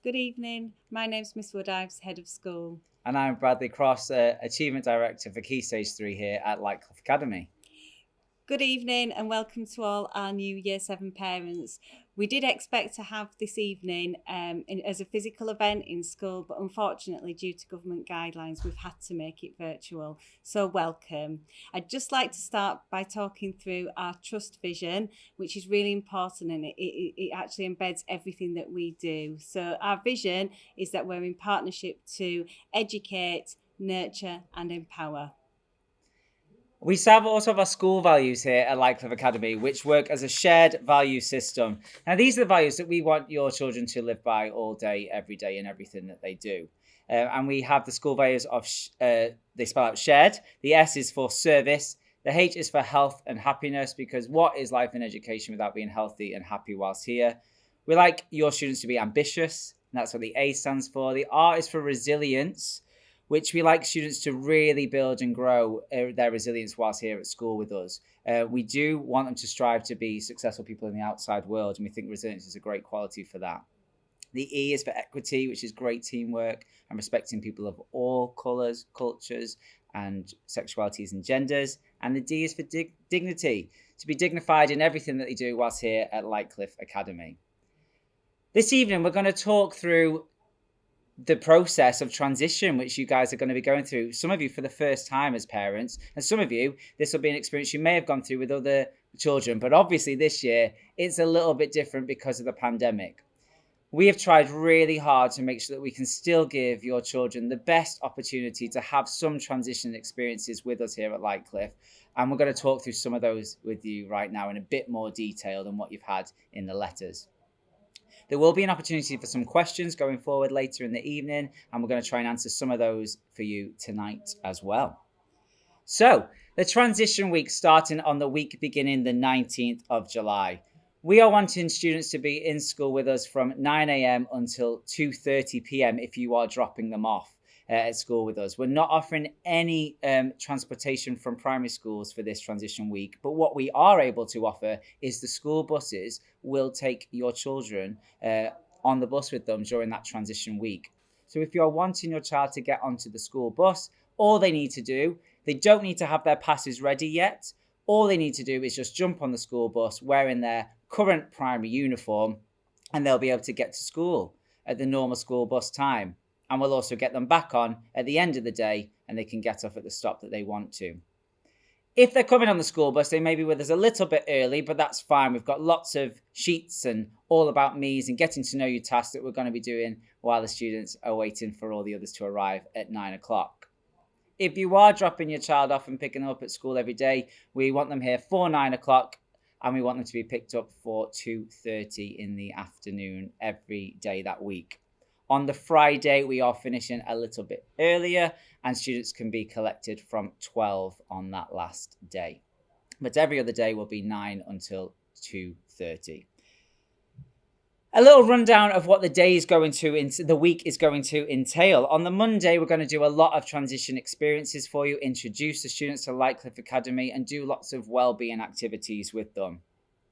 Good evening. My name's Miss Woodives, Head of School. And I'm Bradley Cross, Achievement Director for Key Stage 3 here at Lightcliff Academy. Good evening and welcome to all our new Year 7 parents. We did expect to have this evening as a physical event in school, but unfortunately due to government guidelines we've had to make it virtual. So welcome. I'd just like to start by talking through our trust vision, which is really important, and it actually embeds everything that we do. So our vision is that we're in partnership to educate, nurture and empower. We also have our school values here at Lightcliff Academy, which work as a shared value system. Now, these are the values that we want your children to live by all day, every day, in everything that they do. And we have the school values of, they spell out shared. The S is for service. The H is for health and happiness, because what is life in education without being healthy and happy whilst here? We like your students to be ambitious, and that's what the A stands for. The R is for resilience, which we like students to really build and grow their resilience whilst here at school with us. We do want them to strive to be successful people in the outside world, and we think resilience is a great quality for that. The E is for equity, which is great teamwork and respecting people of all colours, cultures, and sexualities and genders. And the D is for dignity, to be dignified in everything that they do whilst here at Lightcliff Academy. This evening, we're going to talk through the process of transition, which you guys are going to be going through. Some of you for the first time as parents, and some of you, this will be an experience you may have gone through with other children, but obviously this year, it's a little bit different because of the pandemic. We have tried really hard to make sure that we can still give your children the best opportunity to have some transition experiences with us here at Lightcliff. And we're going to talk through some of those with you right now in a bit more detail than what you've had in the letters. There will be an opportunity for some questions going forward later in the evening, and we're going to try and answer some of those for you tonight as well. So, the transition week starting on the week beginning the 19th of July. We are wanting students to be in school with us from 9 a.m. until 2:30 p.m. if you are dropping them off at school with us. We're not offering any transportation from primary schools for this transition week, but what we are able to offer is the school buses will take your children on the bus with them during that transition week. So if you're wanting your child to get onto the school bus, all they need to do, they don't need to have their passes ready yet. All they need to do is just jump on the school bus wearing their current primary uniform, and they'll be able to get to school at the normal school bus time. And we'll also get them back on at the end of the day, and they can get off at the stop that they want to. If they're coming on the school bus, they may be with us a little bit early, but that's fine. We've got lots of sheets and all about me's and getting to know you tasks that we're going to be doing while the students are waiting for all the others to arrive at 9 o'clock. If you are dropping your child off and picking them up at school every day, we want them here for 9 o'clock, and we want them to be picked up for 2:30 in the afternoon every day that week. On the Friday, we are finishing a little bit earlier, and students can be collected from 12 on that last day. But every other day will be 9 until 2:30. A little rundown of what the week is going to entail. On the Monday, we're going to do a lot of transition experiences for you, introduce the students to Lightcliff Academy, and do lots of wellbeing activities with them.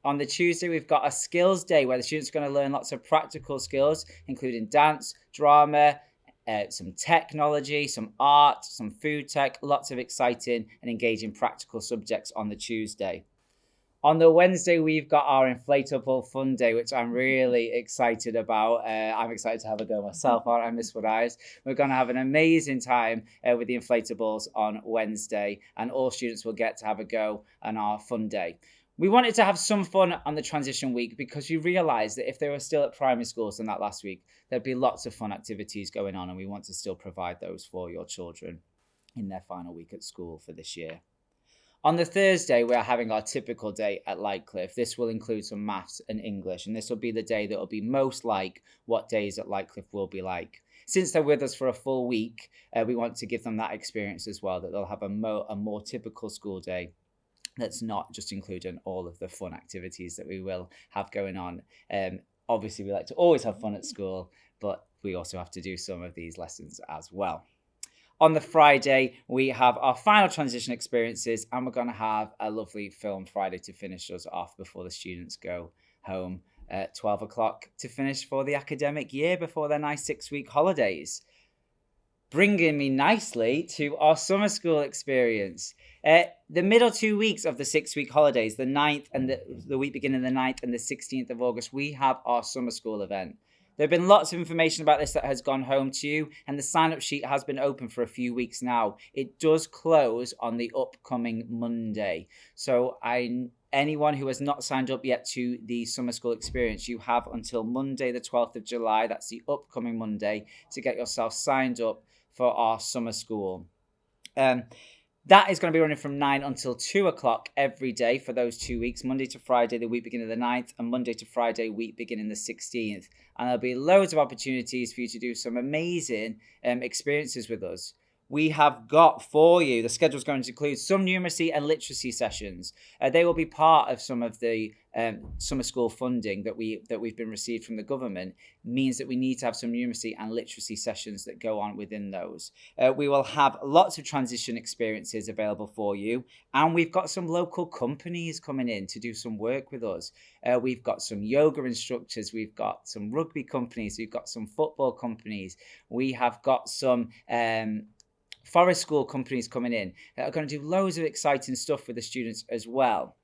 On the Tuesday, we've got a skills day where the students are going to learn lots of practical skills, including dance, drama, some technology, some art, some food tech, lots of exciting and engaging practical subjects on the Tuesday. On the Wednesday, we've got our inflatable fun day, which I'm really excited about. I'm excited to have a go myself, aren't I, Miss Woodives? We're going to have an amazing time with the inflatables on Wednesday, and all students will get to have a go on our fun day. We wanted to have some fun on the transition week because we realised that if they were still at primary schools in that last week, there'd be lots of fun activities going on, and we want to still provide those for your children in their final week at school for this year. On the Thursday, we're having our typical day at Lightcliff. This will include some maths and English, and this will be the day that will be most like what days at Lightcliff will be like. Since they're with us for a full week, we want to give them that experience as well, that they'll have a more typical school day that's not just including all of the fun activities that we will have going on. Obviously, we like to always have fun at school, but we also have to do some of these lessons as well. On the Friday, we have our final transition experiences, and we're going to have a lovely film Friday to finish us off before the students go home at 12 o'clock to finish for the academic year before their nice 6-week holidays. Bringing me nicely to our summer school experience. The middle 2 weeks of the 6-week holidays, the 9th and the week beginning the 9th and the 16th of August, we have our summer school event. There have been lots of information about this that has gone home to you, and the sign-up sheet has been open for a few weeks now. It does close on the upcoming Monday. So anyone who has not signed up yet to the summer school experience, you have until Monday the 12th of July, that's the upcoming Monday, to get yourself signed up for our summer school. That is going to be running from 9 until 2 o'clock every day for those 2 weeks, Monday to Friday, the week beginning the 9th, and Monday to Friday, week beginning the 16th. And there'll be loads of opportunities for you to do some amazing experiences with us. We have got for you, the schedule is going to include some numeracy and literacy sessions. They will be part of some of the summer school funding that we've been received from the government. Means that we need to have some numeracy and literacy sessions that go on within those. We will have lots of transition experiences available for you, and we've got some local companies coming in to do some work with us. We've got some yoga instructors, we've got some rugby companies, we've got some football companies, we have got some forest school companies coming in that are going to do loads of exciting stuff with the students as well.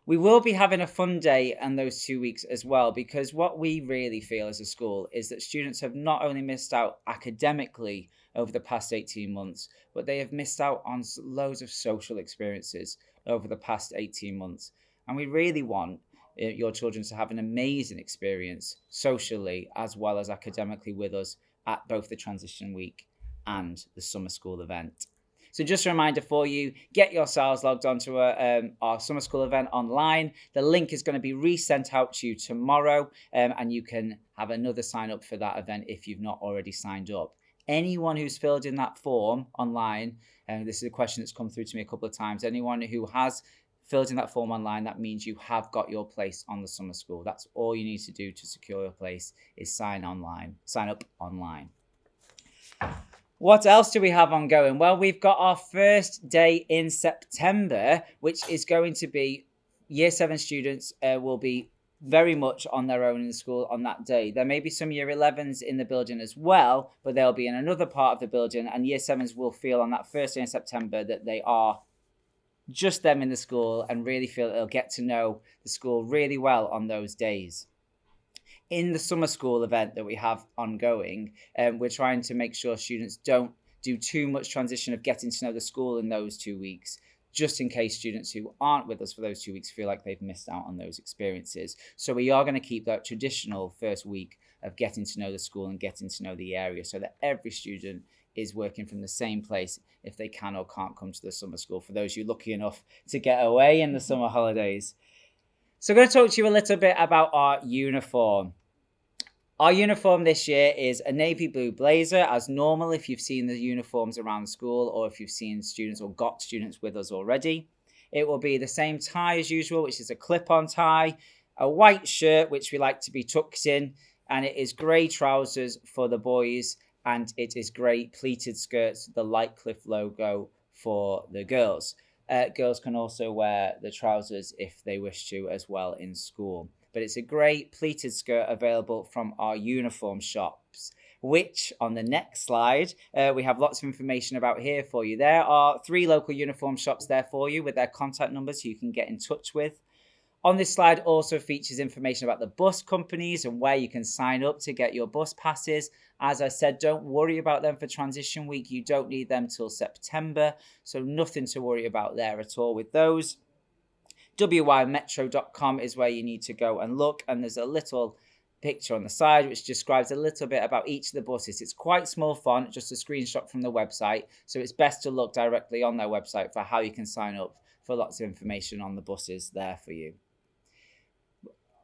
We will be having a fun day and those 2 weeks as well, because what we really feel as a school is that students have not only missed out academically over the past 18 months, but they have missed out on loads of social experiences over the past 18 months. And we really want your children to have an amazing experience socially as well as academically with us at both the transition week and the summer school event. So just a reminder for you, get yourselves logged onto our summer school event online. The link is going to be resent out to you tomorrow, and you can have another sign up for that event if you've not already signed up. Anyone who's filled in that form online, and this is a question that's come through to me a couple of times, anyone who has filled in that form online, that means you have got your place on the summer school. That's all you need to do to secure your place is sign up online. What else do we have ongoing? Well, we've got our first day in September, which is going to be Year 7 students will be very much on their own in the school on that day. There may be some Year 11s in the building as well, but they'll be in another part of the building, and Year 7s will feel on that first day in September that they are just them in the school and really feel they'll get to know the school really well on those days. In the summer school event that we have ongoing, we're trying to make sure students don't do too much transition of getting to know the school in those 2 weeks, just in case students who aren't with us for those 2 weeks feel like they've missed out on those experiences. So we are going to keep that traditional first week of getting to know the school and getting to know the area so that every student is working from the same place if they can or can't come to the summer school, for those of you lucky enough to get away in the summer holidays. So I'm going to talk to you a little bit about our uniform. Our uniform this year is a navy blue blazer, as normal if you've seen the uniforms around the school or if you've seen students or got students with us already. It will be the same tie as usual, which is a clip-on tie, a white shirt, which we like to be tucked in, and it is grey trousers for the boys, and it is grey pleated skirts, the Lightcliff logo for the girls. Girls can also wear the trousers if they wish to as well in school. But it's a grey pleated skirt available from our uniform shops, which on the next slide, we have lots of information about here for you. There are 3 local uniform shops there for you with their contact numbers you can get in touch with. On this slide also features information about the bus companies and where you can sign up to get your bus passes. As I said, don't worry about them for transition week. You don't need them till September, so nothing to worry about there at all with those. wymetro.com is where you need to go and look, and there's a little picture on the side which describes a little bit about each of the buses. It's quite small font, just a screenshot from the website, so it's best to look directly on their website for how you can sign up for lots of information on the buses there for you.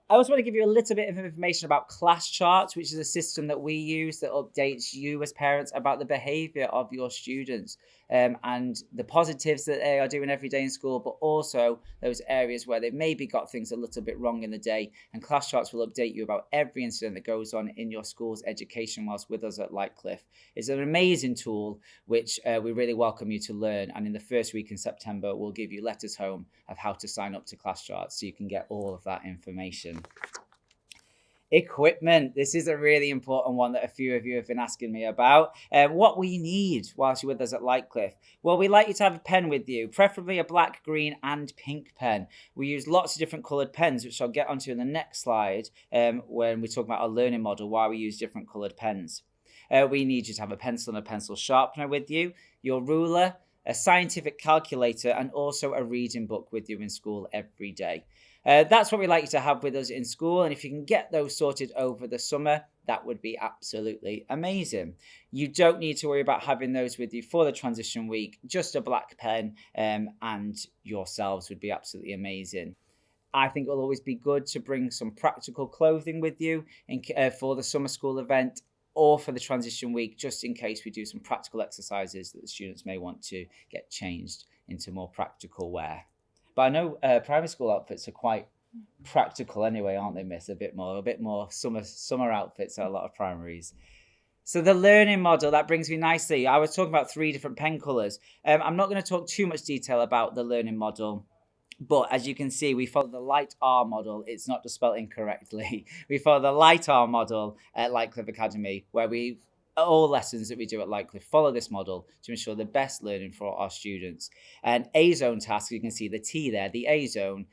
I also want to give you a little bit of information about class charts, which is a system that we use that updates you as parents about the behaviour of your students and the positives that they are doing every day in school, but also those areas where they've maybe got things a little bit wrong in the day. And class charts will update you about every incident that goes on in your school's education whilst with us at Lightcliff. It's an amazing tool which we really welcome you to learn. And in the first week in September, we'll give you letters home of how to sign up to class charts so you can get all of that information. Equipment. This is a really important one that a few of you have been asking me about. What we need whilst you're with us at Lightcliffe. Well, we like you to have a pen with you, preferably a black, green and pink pen. We use lots of different coloured pens, which I'll get onto in the next slide when we talk about our learning model, why we use different coloured pens. We need you to have a pencil and a pencil sharpener with you, your ruler, a scientific calculator, and also a reading book with you in school every day. That's what we like you to have with us in school. And if you can get those sorted over the summer, that would be absolutely amazing. You don't need to worry about having those with you for the transition week. Just a black pen and yourselves would be absolutely amazing. I think it'll always be good to bring some practical clothing with you for the summer school event or for the transition week, just in case we do some practical exercises that the students may want to get changed into more practical wear. But I know primary school outfits are quite practical anyway, aren't they, Miss? A bit more summer outfits at a lot of primaries. So the learning model, that brings me nicely. I was talking about 3 different pen colours. I'm not going to talk too much detail about the learning model, but as you can see, we follow the light R model. It's not just spelled incorrectly. We follow the light R model at Lightcliffe Academy, where all lessons that we do at Lightcliffe follow this model to ensure the best learning for our students. And A-zone tasks, you can see the T there, the A-zone,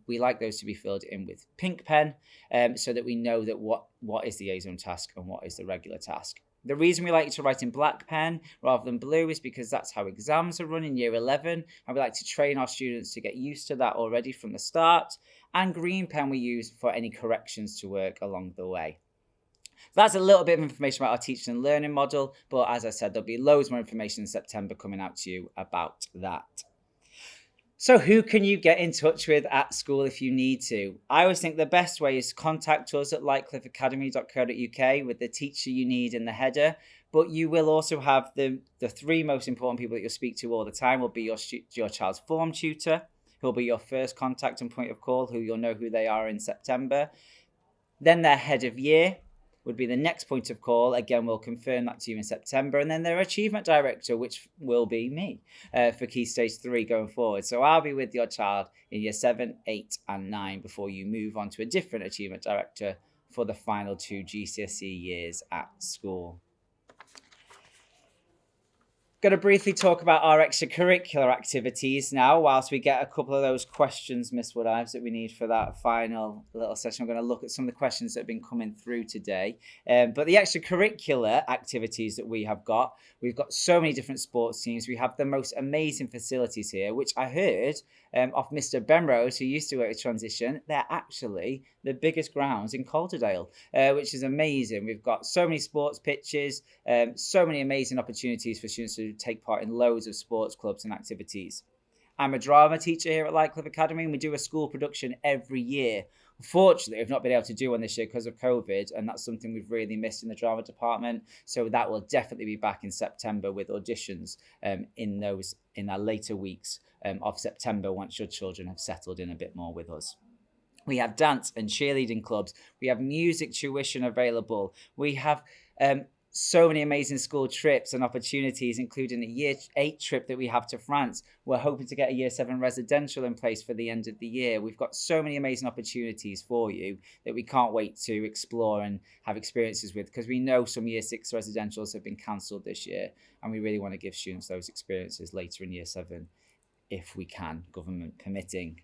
we like those to be filled in with pink pen so that we know that what is the A-zone task and what is the regular task. The reason we like to write in black pen rather than blue is because that's how exams are run in year 11. And we like to train our students to get used to that already from the start. And green pen we use for any corrections to work along the way. That's a little bit of information about our teaching and learning model, but as I said, there'll be loads more information in September coming out to you about that. So who can you get in touch with at school if you need to? I always think the best way is to contact us at lightcliffeacademy.co.uk with the teacher you need in the header, but you will also have the 3 most important people that you'll speak to all the time will be your child's form tutor, who'll be your first contact and point of call, who you'll know who they are in September. Then their head of year would be the next point of call. Again, we'll confirm that to you in September. And then their achievement director, which will be me for Key Stage 3 going forward. So I'll be with your child in year 7, 8 and 9 before you move on to a different achievement director for the final 2 GCSE years at school. Going to briefly talk about our extracurricular activities now, whilst we get a couple of those questions, Miss Woodives, that we need for that final little session. I'm going to look at some of the questions that have been coming through today. But the extracurricular activities that we've got so many different sports teams. We have the most amazing facilities here, which I heard off Mr. Benrose, who used to work with Transition. They're actually the biggest grounds in Calderdale, which is amazing. We've got so many sports pitches, so many amazing opportunities for students to take part in loads of sports clubs and activities. I'm a drama teacher here at Lightcliffe Academy, and we do a school production every year. Unfortunately, we've not been able to do one this year because of COVID, and that's something we've really missed in the drama department. So that will definitely be back in September with auditions in our later weeks of September once your children have settled in a bit more with us. We have dance and cheerleading clubs. We have music tuition available. We have so many amazing school trips and opportunities, including a year 8 trip that we have to France. We're hoping to get a year 7 residential in place for the end of the year. We've got so many amazing opportunities for you that we can't wait to explore and have experiences with, because we know some year 6 residentials have been cancelled this year, and we really want to give students those experiences later in year 7 if we can, government permitting.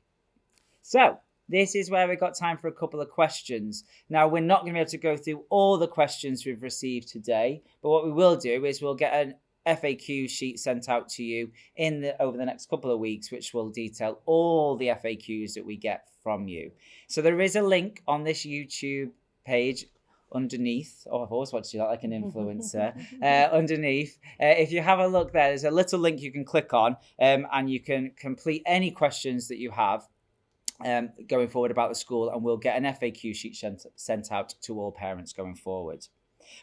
So this is where we've got time for a couple of questions. Now, we're not going to be able to go through all the questions we've received today, but what we will do is we'll get an FAQ sheet sent out to you over the next couple of weeks, which will detail all the FAQs that we get from you. So there is a link on this YouTube page underneath. I've always wanted to do that like an influencer. Underneath, if you have a look there's a little link you can click on and you can complete any questions that you have going forward about the school, and we'll get an FAQ sheet sent out to all parents going forward.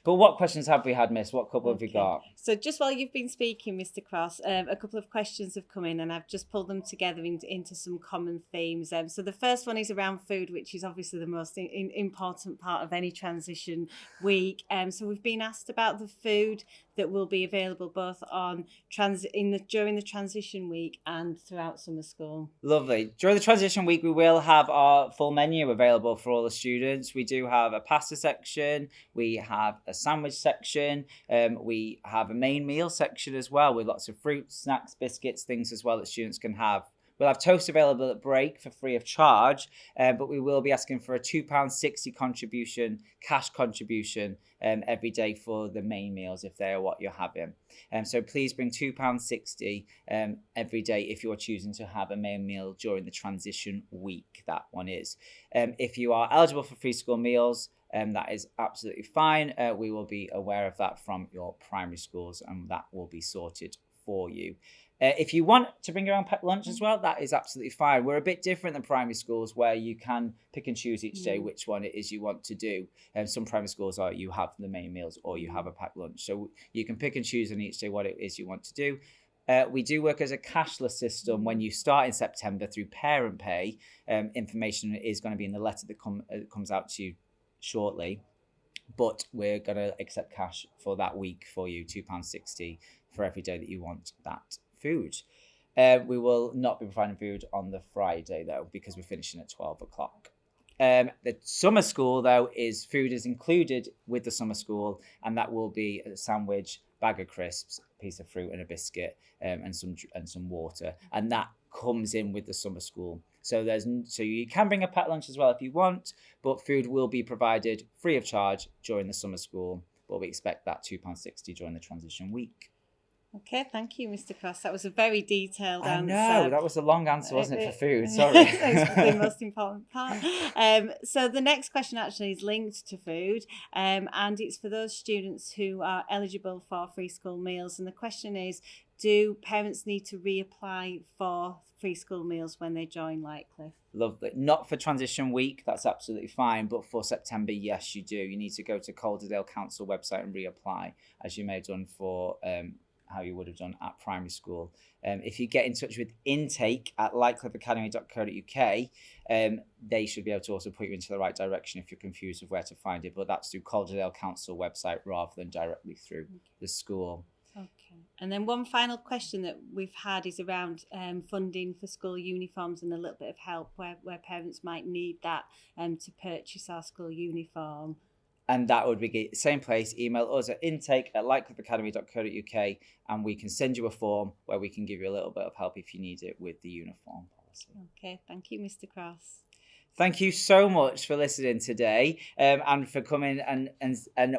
But what questions have we had, Miss? What couple have we got? So just while you've been speaking, Mr. Cross, a couple of questions have come in, and I've just pulled them together into some common themes. So the first one is around food, which is obviously the most important part of any transition week. So we've been asked about the food that will be available both on during the transition week and throughout summer school. Lovely. During the transition week, we will have our full menu available for all the students. We do have a pasta section, we have a sandwich section, we have a main meal section as well with lots of fruits, snacks, biscuits, things as well that students can have. We'll have toast available at break for free of charge, but we will be asking for a £2.60 cash contribution every day for the main meals if they are what you're having. So please bring £2.60 every day if you're choosing to have a main meal during the transition week. That one is. If you are eligible for free school meals, that is absolutely fine. We will be aware of that from your primary schools, and that will be sorted for you. If you want to bring your own packed lunch as well, that is absolutely fine. We're a bit different than primary schools where you can pick and choose each day which one it is you want to do. Some primary schools are you have the main meals or you have a packed lunch. So you can pick and choose on each day what it is you want to do. We do work as a cashless system when you start in September through Parent Pay. Information is going to be in the letter that comes out to you shortly. But we're going to accept cash for that week for you, £2.60 for every day that you want that food. We will not be providing food on the Friday though, because we're finishing at 12 o'clock. The summer school though food is included with the summer school, and that will be a sandwich, bag of crisps, a piece of fruit and a biscuit, and some water, and that comes in with the summer school. So you can bring a packed lunch as well if you want, but food will be provided free of charge during the summer school, but we expect that £2.60 during the transition week. Okay, thank you, Mr. Cross. That was a very detailed answer. I know, that was a long answer, wasn't it, for food? Sorry. It's the most important part. So the next question actually is linked to food, and it's for those students who are eligible for free school meals. And the question is, do parents need to reapply for free school meals when they join Lightcliffe? Lovely. Not for transition week, that's absolutely fine. But for September, yes, you do. You need to go to Calderdale Council website and reapply, as you may have done for how you would have done at primary school. If you get in touch with intake@lightcliffeacademy.co.uk, they should be able to also put you into the right direction if you're confused of where to find it. But that's through Calderdale Council website rather than directly through the school. Okay. And then one final question that we've had is around funding for school uniforms and a little bit of help where parents might need that to purchase our school uniform. And that would be the same place. Email us at intake@lightcliffeacademy.co.uk and we can send you a form where we can give you a little bit of help if you need it with the uniform policy. Okay, thank you, Mr. Cross. Thank you so much for listening today and for coming and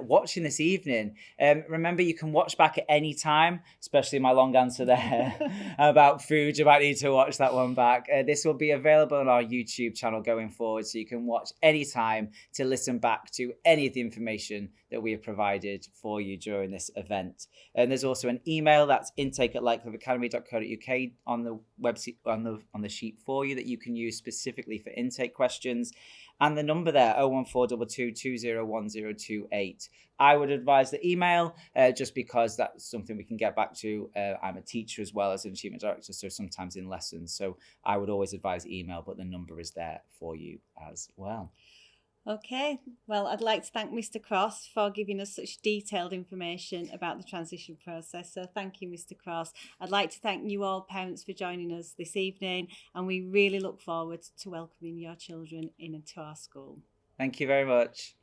watching this evening. Remember, you can watch back at any time, especially my long answer there about food. You might need to watch that one back. This will be available on our YouTube channel going forward, so you can watch any time to listen back to any of the information that we have provided for you during this event. And there's also an email, that's intake@lightcliffeacademy.co.uk on the website on the sheet for you that you can use specifically for intake questions. And the number there, 01422201028. I would advise the email just because that's something we can get back to. I'm a teacher as well as an achievement director, so sometimes in lessons. So I would always advise email, but the number is there for you as well. Okay, well, I'd like to thank Mr. Cross for giving us such detailed information about the transition process. So thank you, Mr. Cross. I'd like to thank you all parents for joining us this evening, and we really look forward to welcoming your children into our school. Thank you very much.